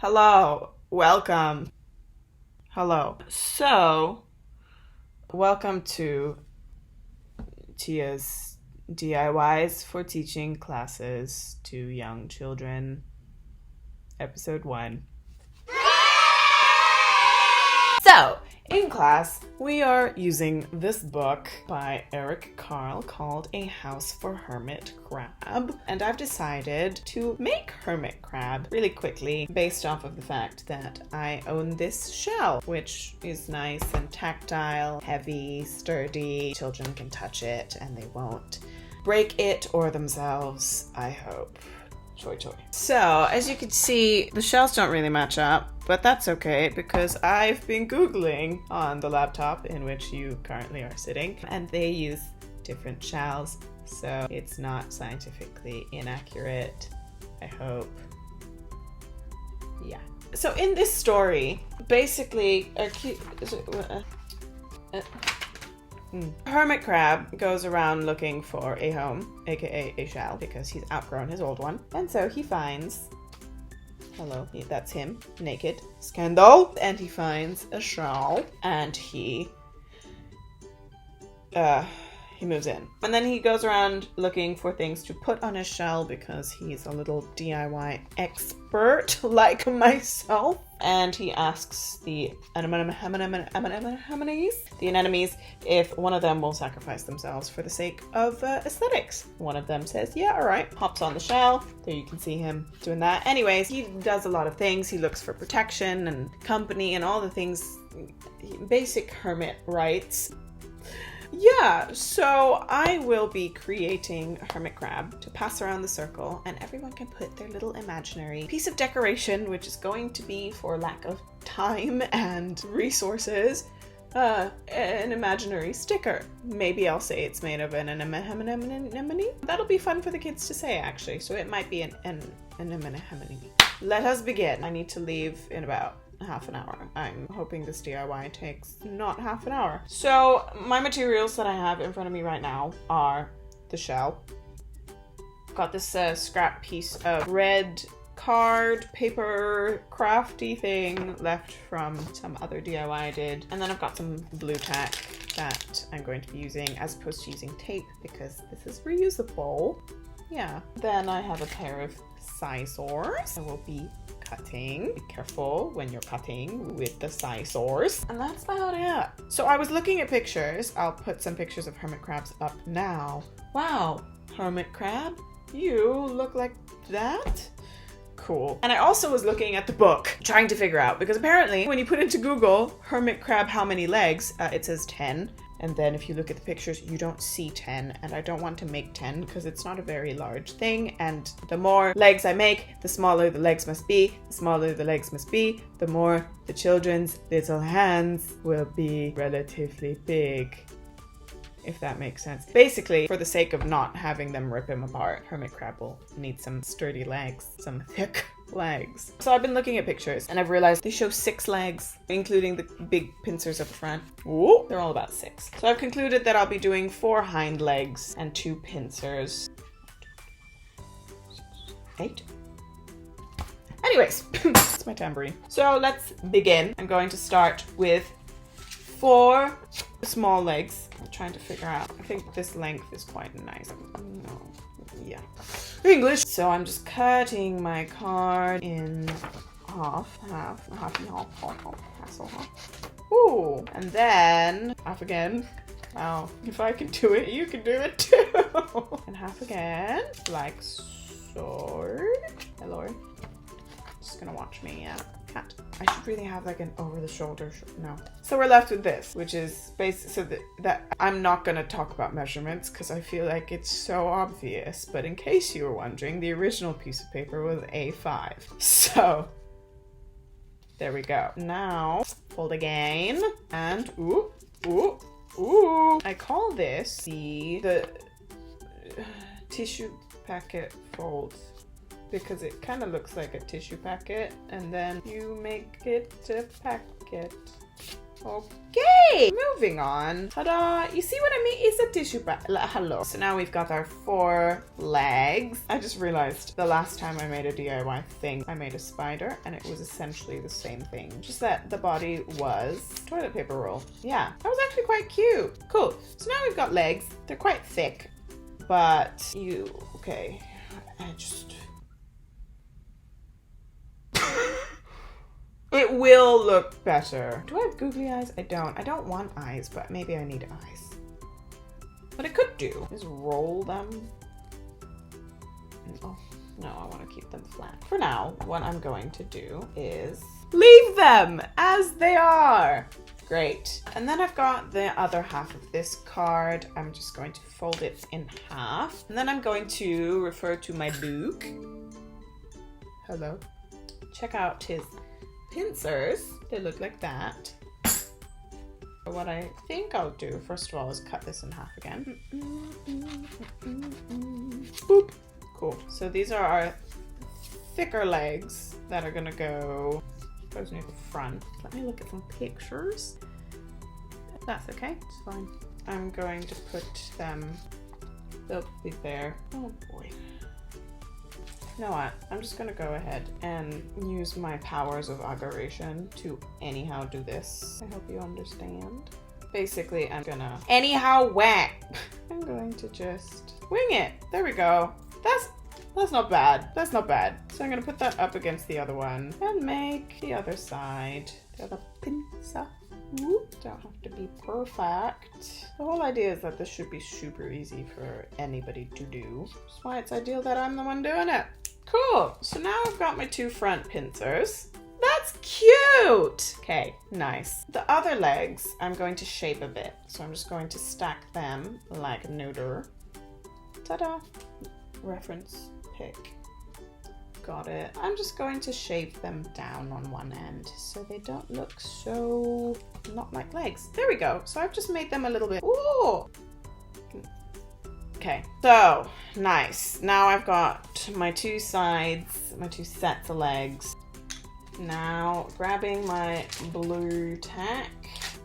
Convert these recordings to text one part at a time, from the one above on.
Hello, welcome. Hello. So, welcome to Tia's DIYs for teaching classes to young children, episode 1. So, in class, we are using this book by Eric Carle called A House for Hermit Crab. And I've decided to make hermit crab really quickly based off of the fact that I own this shell, which is nice and tactile, heavy, sturdy. Children can touch it and they won't break it or themselves, I hope. Toy. So, as you can see, the shells don't really match up, but that's okay because I've been Googling on the laptop in which you currently are sitting, and they use different shells, so it's not scientifically inaccurate, I hope. Yeah. So in this story, basically, hermit crab goes around looking for a home, aka a shell, because he's outgrown his old one. And so he finds, that's him, naked, scandal, and he finds a shell, and he moves in. And then he goes around looking for things to put on his shell because he's a little DIY expert like myself. And he asks the anemones if one of them will sacrifice themselves for the sake of aesthetics. One of them says, yeah, all right. Hops on the shell. There you can see him doing that. Anyways, he does a lot of things. He looks for protection and company and all the things, basic hermit rights. Yeah, so I will be creating a hermit crab to pass around the circle, and everyone can put their little imaginary piece of decoration, which is going to be, for lack of time and resources, an imaginary sticker. Maybe I'll say it's made of an anemone. That'll be fun for the kids to say, actually, so it might be an anemone. Let us begin. I need to leave in about half an hour. I'm hoping this DIY takes not half an hour. So my materials that I have in front of me right now are the shell. Got this scrap piece of red card paper crafty thing left from some other DIY I did. And then I've got some blue tack that I'm going to be using as opposed to using tape because this is reusable. Yeah. Then I have a pair of scissors. I will be cutting. Be careful when you're cutting with the scissors. And that's about it. So I was looking at pictures. I'll put some pictures of hermit crabs up now. Wow, hermit crab? You look like that? Cool. And I also was looking at the book, trying to figure out, because apparently when you put into Google, hermit crab, how many legs, it says 10. And then if you look at the pictures, you don't see 10. And I don't want to make 10 because it's not a very large thing. And the more legs I make, the smaller the legs must be. The smaller the legs must be, the more the children's little hands will be relatively big. If that makes sense. Basically, for the sake of not having them rip him apart, hermit crab will need some sturdy legs, some thick legs. So I've been looking at pictures and I've realized they show 6 legs, including the big pincers at the front. Ooh, they're all about 6. So I've concluded that I'll be doing 4 hind legs and 2 pincers. 8. Anyways, it's my tambourine. So let's begin. I'm going to start with 4 small legs. I'm trying to figure out. I think this length is quite nice. No, yeah. English. So I'm just cutting my card in half. Ooh, and then half again. Wow, if I can do it, you can do it too. And half again, like so. Hello. Just gonna watch me, yeah. Cat. I should really have like an over-the-shoulder. No. So we're left with this, which is basic. So that I'm not gonna talk about measurements because I feel like it's so obvious. But in case you were wondering, the original piece of paper was A5. So there we go. Now fold again, and ooh. I call this the tissue packet fold, because it kind of looks like a tissue packet, and then you make it a packet. Okay, moving on. Ta-da! You see what I mean? It's a tissue wrap. Hello. So now we've got our 4 legs. I just realized the last time I made a DIY thing, I made a spider, and it was essentially the same thing. Just that the body was toilet paper roll. Yeah, that was actually quite cute. Cool. So now we've got legs. They're quite thick, but okay. I just... It will look better. Do I have googly eyes? I don't. I don't want eyes, but maybe I need eyes. What I could do is roll them. Oh, no, I want to keep them flat. For now, what I'm going to do is leave them as they are. Great. And then I've got the other half of this card. I'm just going to fold it in half. And then I'm going to refer to my book. Hello. Check out his pincers. They look like that. What I think I'll do first of all is cut this in half again. Boop. Cool. So these are our thicker legs that are gonna go near the front. Let me look at some pictures. That's okay. It's fine. I'm going to put them. They'll be there. Oh boy. You know what? I'm just gonna go ahead and use my powers of aggravation to anyhow do this. I hope you understand. Basically, I'm gonna anyhow whack. I'm going to just wing it. There we go. That's not bad. That's not bad. So I'm gonna put that up against the other one and make the other side. The other pincer. Whoop. Don't have to be perfect. The whole idea is that this should be super easy for anybody to do. That's why it's ideal that I'm the one doing it. Cool. So now I've got my 2 front pincers. That's cute. Okay, nice. The other legs I'm going to shape a bit. So I'm just going to stack them like a noodle. Ta-da. Reference pick. Got it. I'm just going to shape them down on one end so they don't look so not like legs. There we go. So I've just made them a little bit. Ooh. Okay, so nice. Now I've got my 2 sides, my 2 sets of legs. Now grabbing my blue tack,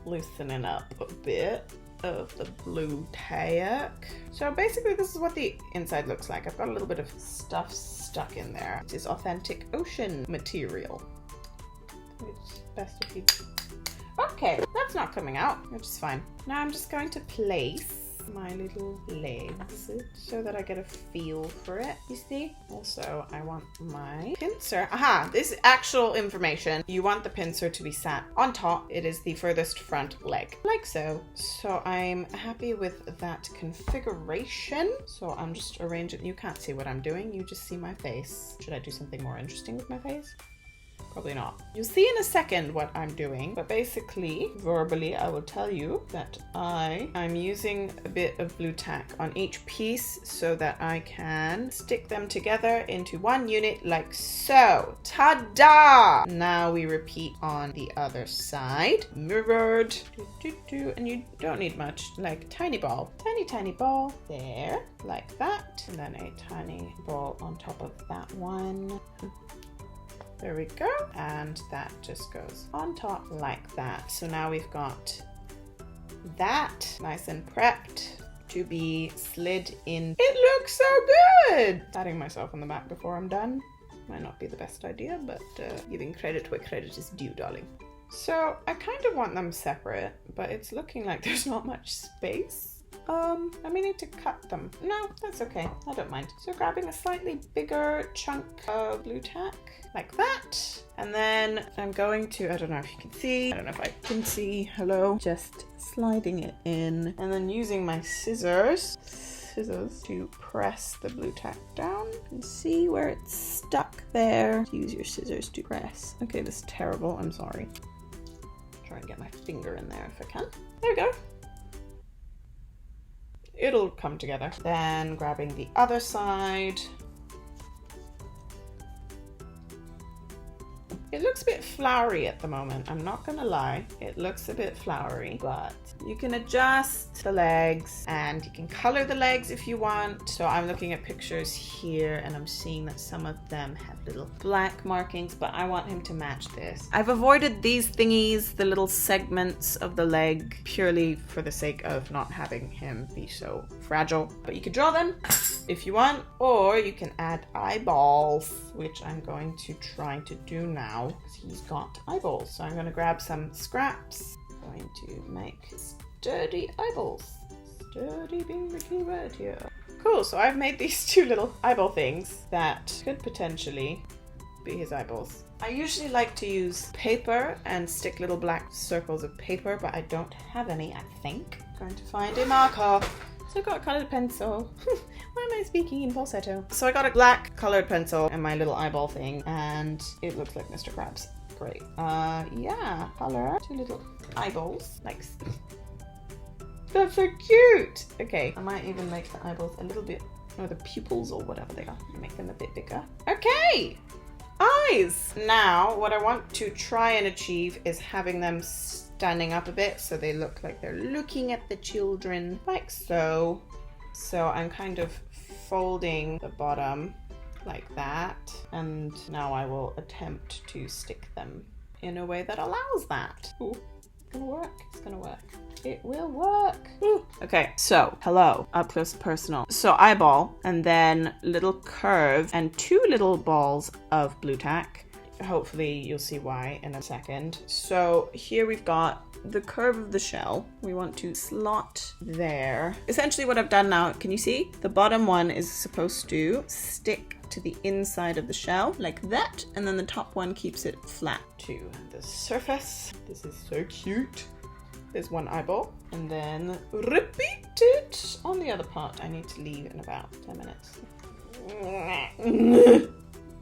loosening up a bit of the blue tack. So basically this is what the inside looks like. I've got a little bit of stuff stuck in there. It is authentic ocean material. It's best if you... Okay, that's not coming out, which is fine. Now I'm just going to place my little legs so that I get a feel for it, you see? Also, I want my pincer. Aha, this is actual information. You want the pincer to be sat on top. It is the furthest front leg, like so. So I'm happy with that configuration. So I'm just arranging. You can't see what I'm doing. You just see my face. Should I do something more interesting with my face? Probably not. You'll see in a second what I'm doing, but basically, verbally, I will tell you that I'm using a bit of blue tack on each piece so that I can stick them together into one unit like so. Ta-da! Now we repeat on the other side. Mirrored. And you don't need much, like tiny ball. Tiny ball there, like that. And then a tiny ball on top of that one. There we go. And that just goes on top like that. So now we've got that nice and prepped to be slid in. It looks so good! Patting myself on the back before I'm done might not be the best idea, but giving credit where credit is due, darling. So I kind of want them separate, but it's looking like there's not much space. I may need to cut them. No, that's okay. I don't mind. So grabbing a slightly bigger chunk of blue tack like that. And then I'm going to, I don't know if you can see. I don't know if I can see. Hello. Just sliding it in and then using my scissors to press the blue tack down. And see where it's stuck there. Use your scissors to press. Okay, this is terrible. I'm sorry. Try and get my finger in there if I can. There we go. It'll come together. Then grabbing the other side. It looks a bit flowery at the moment. I'm not gonna lie. It looks a bit flowery, but you can adjust the legs and you can color the legs if you want. So I'm looking at pictures here and I'm seeing that some of them have little black markings, but I want him to match this. I've avoided these thingies, the little segments of the leg, purely for the sake of not having him be so fragile. But you can draw them if you want, or you can add eyeballs, which I'm going to try to do now because he's got eyeballs. So I'm going to grab some scraps. I'm going to make sturdy eyeballs. Sturdy being the key word here. Cool, so I've made these two little eyeball things that could potentially be his eyeballs. I usually like to use paper and stick little black circles of paper, but I don't have any, I think. I'm going to find a marker. So I got a colored pencil. Why am I speaking in falsetto? So I got a black colored pencil and my little eyeball thing, and it looks like Mr. Krabs. Great. Yeah, color two little eyeballs. Like, that's so cute. Okay, I might even make the eyeballs a little bit, or the pupils or whatever they are, make them a bit bigger. Okay, eyes. Now, what I want to try and achieve is having them standing up a bit so they look like they're looking at the children, like so. So I'm kind of folding the bottom like that, and now I will attempt to stick them in a way that allows that. Ooh, it's gonna work, it's gonna work. It will work. Ooh. Okay, so hello, up close personal. So eyeball, and then little curve, and two little balls of blue tack. Hopefully you'll see why in a second. So here we've got the curve of the shell. We want to slot there. Essentially what I've done now, can you see? The bottom one is supposed to stick to the inside of the shell like that, and then the top one keeps it flat to the surface. This is so cute. There's one eyeball, and then repeat it on the other part. I need to leave in about 10 minutes.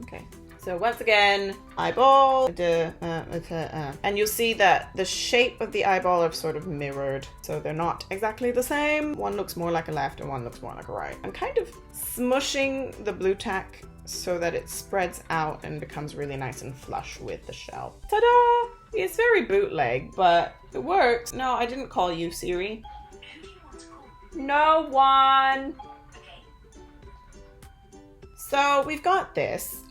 Okay. So once again, eyeball, and you'll see that the shape of the eyeball are sort of mirrored. So they're not exactly the same. One looks more like a left and one looks more like a right. I'm kind of smushing the blue tack so that it spreads out and becomes really nice and flush with the shell. Ta-da! It's very bootleg, but it works. No, I didn't call you, Siri. No one! So we've got this.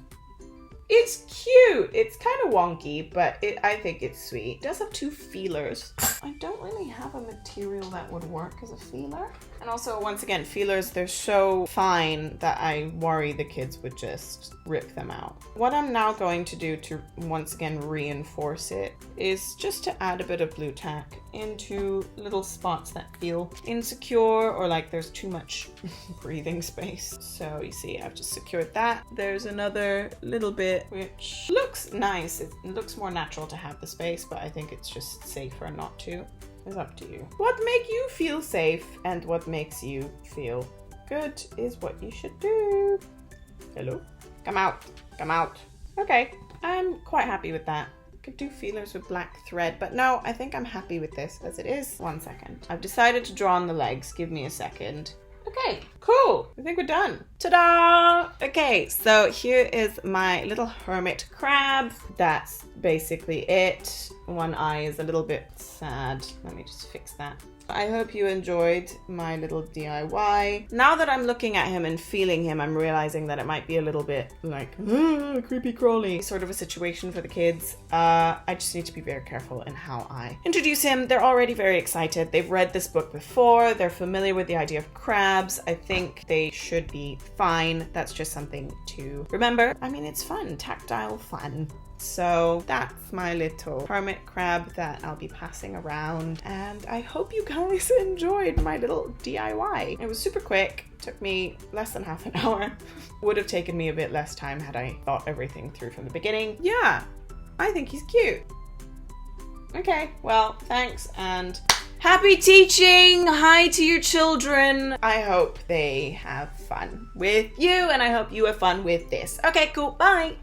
It's cute. It's kind of wonky, but I think it's sweet. It does have two feelers. I don't really have a material that would work as a feeler. And also, once again, feelers, they're so fine that I worry the kids would just rip them out. What I'm now going to do to, once again, reinforce it is just to add a bit of blue tack into little spots that feel insecure or like there's too much breathing space. So you see, I've just secured that. There's another little bit which looks nice. It looks more natural to have the space, but I think it's just safer not to. It's up to you. What makes you feel safe and what makes you feel good is what you should do. Hello? Come out. Come out. Okay, I'm quite happy with that. Could do feelers with black thread, but no, I think I'm happy with this as it is. 1 second. I've decided to draw on the legs. Give me a second. Okay, cool. I think we're done. Ta-da! Okay, so here is my little hermit crab. That's basically it. One eye is a little bit sad. Let me just fix that. I hope you enjoyed my little DIY. Now that I'm looking at him and feeling him, I'm realizing that it might be a little bit like creepy crawly sort of a situation for the kids. I just need to be very careful in how I introduce him. They're already very excited. They've read this book before. They're familiar with the idea of crabs. I think they should be fine. That's just something to remember. I mean, it's fun, tactile fun. So that's my little hermit crab that I'll be passing around, and I hope you guys enjoyed my little DIY. It was super quick, took me less than half an hour. Would have taken me a bit less time had I thought everything through from the beginning. Yeah, I think he's cute. Okay, well, thanks and happy teaching! Hi to your children! I hope they have fun with you, and I hope you have fun with this. Okay, cool, bye!